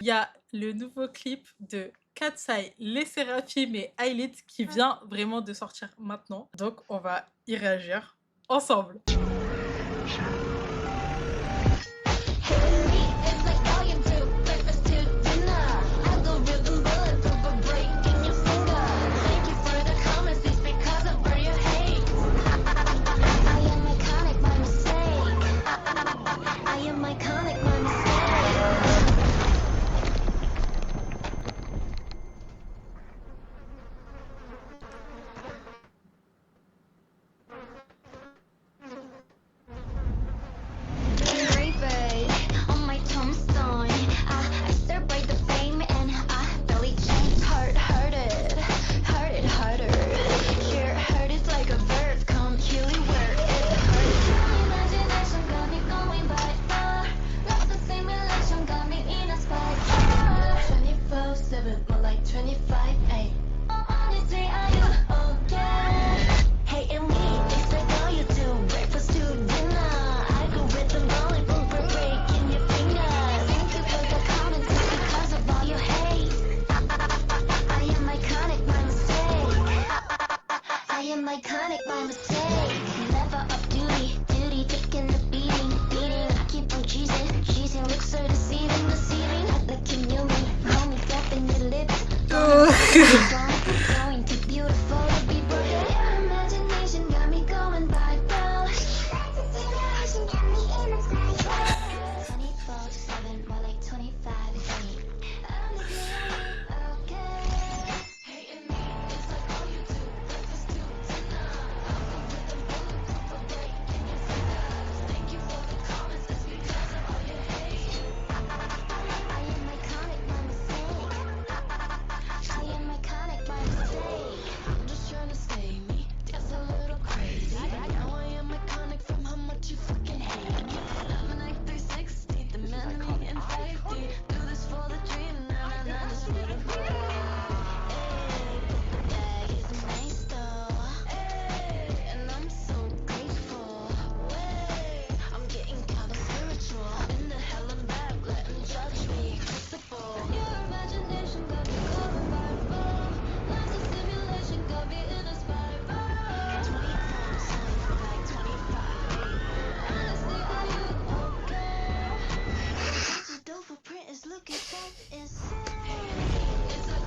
Il y a le nouveau clip de Katseye, Les Seraphim et Aylit qui vient vraiment de sortir maintenant. Donc, on va y réagir ensemble.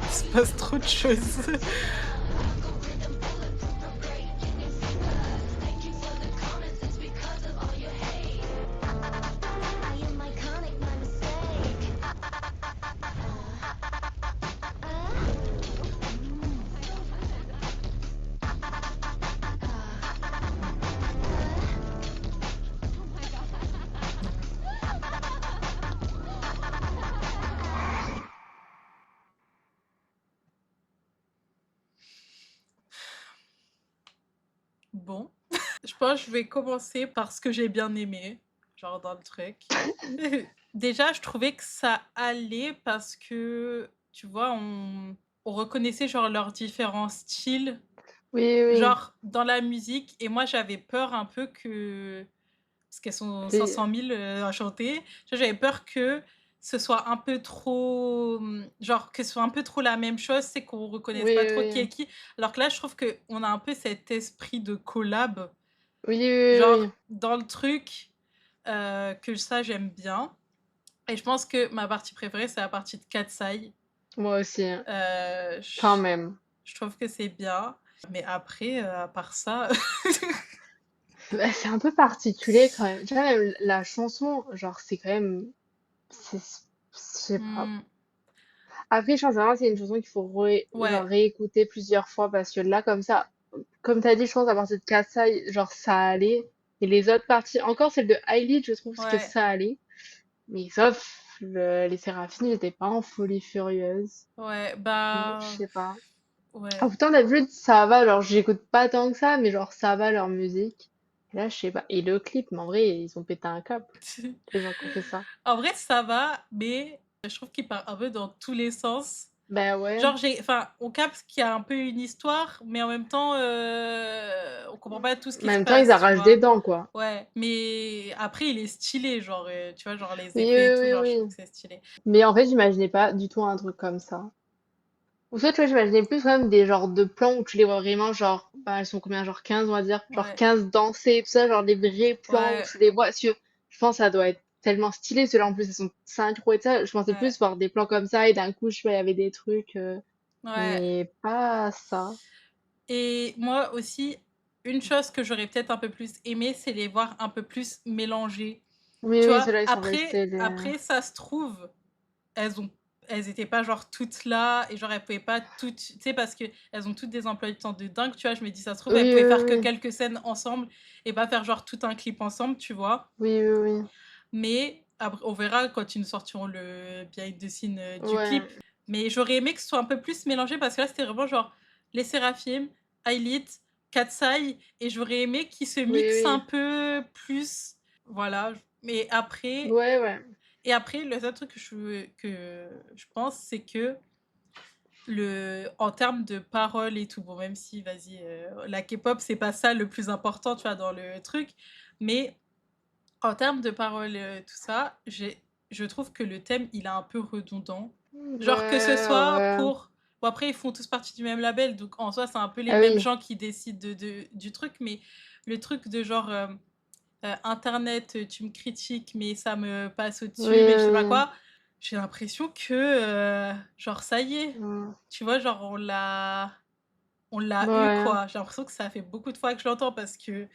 Il se passe trop de choses. Bon, je pense que je vais commencer par ce que j'ai bien aimé, genre dans le truc. Déjà, je trouvais que ça allait parce que, tu vois, on reconnaissait genre leurs différents styles, Oui, oui. genre dans la musique. Et moi, j'avais peur un peu que, parce qu'elles sont Les 500 000 à chanter, tu vois, j'avais peur que ce soit un peu trop, genre que ce soit un peu trop la même chose, c'est qu'on reconnaisse oui, pas trop qui est oui. qui. Alors que là, je trouve qu'on a un peu cet esprit de collab. Oui, oui, oui. Genre, dans le truc, que ça, j'aime bien. Et je pense que ma partie préférée, c'est la partie de Katseye. Moi aussi, hein. Heu, Quand je même. je trouve que c'est bien. Mais après, à part ça, Bah, c'est un peu particulier quand même. Déjà, même la chanson, genre, c'est quand même. C'est. Je sais pas. mmh, Après, je pense vraiment que c'est une chanson qu'il faut genre, ouais, réécouter plusieurs fois parce que là, comme ça, comme t'as dit, je pense à partir de Katsai, genre, ça allait. Et les autres parties, encore celle de Hailey, je trouve que ouais, ça allait. Mais sauf les Séraphines, j'étais pas en folie furieuse. ouais, Donc, je bah, sais pas. En ouais. pourtant, d'habitude, ça va, alors j'écoute pas tant que ça, mais genre, ça va leur musique. Et là, je sais pas. Et le clip, mais en vrai, ils ont pété un câble, les gens qui ont fait ça. En vrai, ça va, mais je trouve qu'il part un peu dans tous les sens. Bah ouais. Genre enfin, on capte qu'il y a un peu une histoire, mais en même temps, on comprend pas tout ce En qui se même temps, ils passe, tu arrachent des vois? dents, quoi. Ouais, mais après il est stylé, genre, tu vois, genre les Oui, effets et oui, tout, oui, genre je trouve oui. que c'est stylé. Mais en fait, j'imaginais pas du tout un truc comme ça. Ou soit, tu vois, j'imaginais plus quand même des genres de plans où tu les vois vraiment, genre, bah, elles sont combien, genre 15 on va dire, genre Ouais, 15 danser, tout ça, genre des vrais plans où ouais, tu les vois. Je pense que ça doit être tellement stylé, ceux-là, en plus, ils sont synchro et tout ça. Je pensais ouais, plus voir des plans comme ça et d'un coup, je sais pas, il y avait des trucs, ouais. mais pas ça. Et moi aussi, une chose que j'aurais peut-être un peu plus aimé, c'est les voir un peu plus mélangés. Oui, Tu oui, vois? ceux-là, ils sont Après restés. après ça se trouve, elles ont elles étaient pas genre toutes là et genre elles pouvaient pas toutes tu sais? Parce qu'elles ont toutes des emplois du temps de dingue, tu vois? Je me dis: «Ça se trouve, elles Oui, pouvaient oui, faire que oui. quelques scènes ensemble et pas faire genre tout un clip ensemble», tu vois? Oui, oui, oui. Mais après on verra quand ils nous sortiront le behind the scene, du Ouais. clip. Mais j'aurais aimé que ce soit un peu plus mélangé parce que là, c'était vraiment genre les Séraphim, Aylit, Katsai et j'aurais aimé qu'ils se Oui, mixent un oui. peu plus, voilà. Mais après Ouais, ouais. le seul truc que je pense, c'est que en termes de paroles et tout, bon, même si, vas-y, la K-pop, c'est pas ça le plus important, tu vois, dans le truc, mais en termes de paroles, tout ça, je trouve que le thème, il est un peu redondant. Genre que ce Ouais, soit ouais. pour bon après ils font tous partie du même label, donc en soi, c'est un peu les Ah mêmes oui. gens qui décident du truc, mais le truc de genre, internet, tu me critiques, mais ça me passe Oui, au-dessus, mais je sais pas oui, quoi, j'ai l'impression que, genre ça y est, oui. tu vois? Genre on l'a eu Ouais. quoi. J'ai l'impression que ça fait beaucoup de fois que je l'entends parce que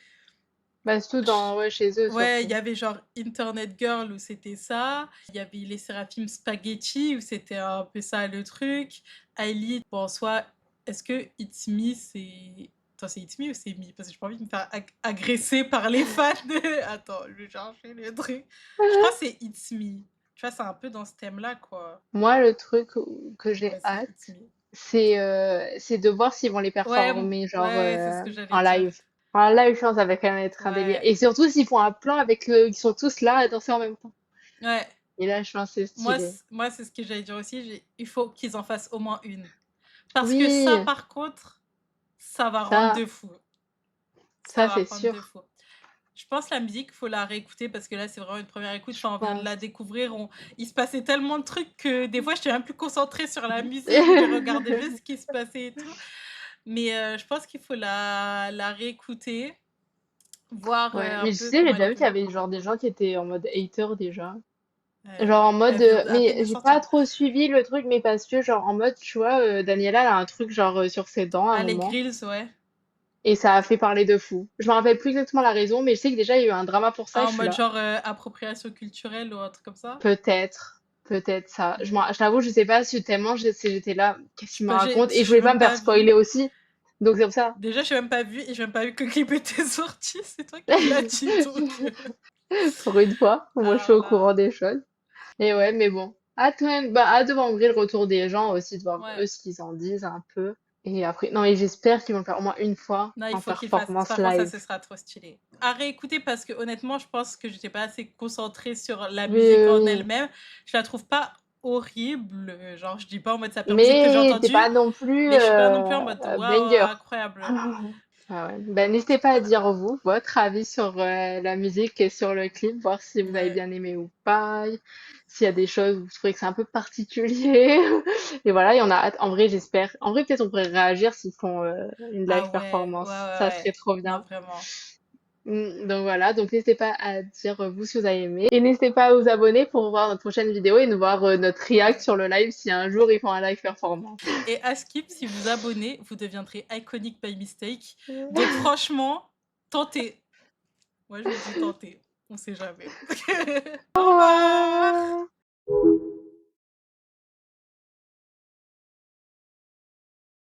Bah, surtout dans, ouais, chez eux, ouais, il y surtout. avait genre Internet Girl où c'était ça, il y avait les Seraphim Spaghetti où c'était un peu ça le truc. Ailit, bon, en soi, est-ce que It's Me c'est. Attends, c'est It's Me ou c'est Me? Parce que j'ai pas envie de me faire agresser par les fans de. Attends, je vais chercher le truc. Je crois que c'est It's Me. Tu vois, c'est un peu dans ce thème-là, quoi. Moi, le truc que j'ai Ouais, c'est hâte, It's Me. c'est de voir s'ils vont les Ouais, performer, genre, ouais, c'est ce que j'allais en dire. live. En live, je pense, ça va quand même être un délire. Ouais, Et surtout s'ils font un plan avec, ils sont tous là à danser en même temps. ouais. Et là, je pense que c'est stylé. Moi, c'est ce que j'allais dire aussi. Il faut qu'ils en fassent au moins une. Parce que ça, Oui, par contre, ça va rendre ça, de fou. Ça ça, va c'est rendre de sûr, fou. Je pense la musique, faut la réécouter parce que là, c'est vraiment une première écoute. je Enfin, on vient de la pense. découvrir. Il se passait tellement de trucs que des fois, j'étais même plus concentrée sur la musique. Je regardais juste ce qui se passait et tout. Mais je pense qu'il faut la réécouter, voir Ouais, un mais je peu sais, j'ai comment elle déjà vu qu'il y évolue. avait genre des gens qui étaient en mode hater déjà. Genre en mode, Elle vient à peine mais de j'ai pas sortir. trop suivi le truc, mais parce que genre en mode, tu vois, Daniela elle a un truc genre sur ses dents à un Ah, les moment, grills, ouais. et ça a fait parler de fou. Je me rappelle plus exactement la raison, mais je sais que déjà il y a eu un drama pour ça, Ah, et en je suis mode là. genre appropriation culturelle ou un truc comme ça. Peut-être ça. Hmm. Je t'avoue, je sais pas si tellement j'étais là, qu'est-ce qu'il me raconte, et je J'ai voulais pas même me faire pas vu. spoiler aussi. Donc c'est pour ça. Déjà, j'ai même pas vu et j'ai même pas vu que le clip était sorti. C'est toi qui me l'as dit, donc. Pour une fois, moi je suis Alors au là, courant des choses. Et ouais, mais bon. Hâte quand même, bah, hâte de voir en vrai le retour des gens aussi, de voir ouais. eux ce qu'ils en disent un peu. Et après, non, et j'espère qu'ils vont le faire au moins une fois Non, il en faut qu'il fasse. performance Par contre, ça, live. ce sera trop stylé. À réécouter parce que honnêtement, je pense que j'étais pas assez concentrée sur la Oui, musique en oui, oui. elle-même. Je la trouve pas horrible. Genre, je dis pas en mode c'est la pire musique que j'ai Mais t'es entendue, pas non plus mais je suis pas non plus en mode waouh, banger. incroyable. Ah ouais. Ben, n'hésitez pas à dire vous votre avis sur la musique et sur le clip, voir si vous avez Ouais, bien aimé ou pas, s'il y a des choses où vous trouvez que c'est un peu particulier. Et voilà, il y en a hâte. En vrai, j'espère. En vrai, peut-être on pourrait réagir s'ils font une ah live ouais, ouais, performance. ouais, Ça serait ouais. trop Non, bien. vraiment. Donc voilà, donc n'hésitez pas à dire vous si vous avez aimé. Et n'hésitez pas à vous abonner pour voir notre prochaine vidéo et nous voir notre react sur le live si un jour ils font un live performance. Et à Skip, si vous abonnez, vous deviendrez iconic by mistake. Donc franchement, tentez. Moi, je vous dis tentez. On sait jamais. Au Au revoir. revoir!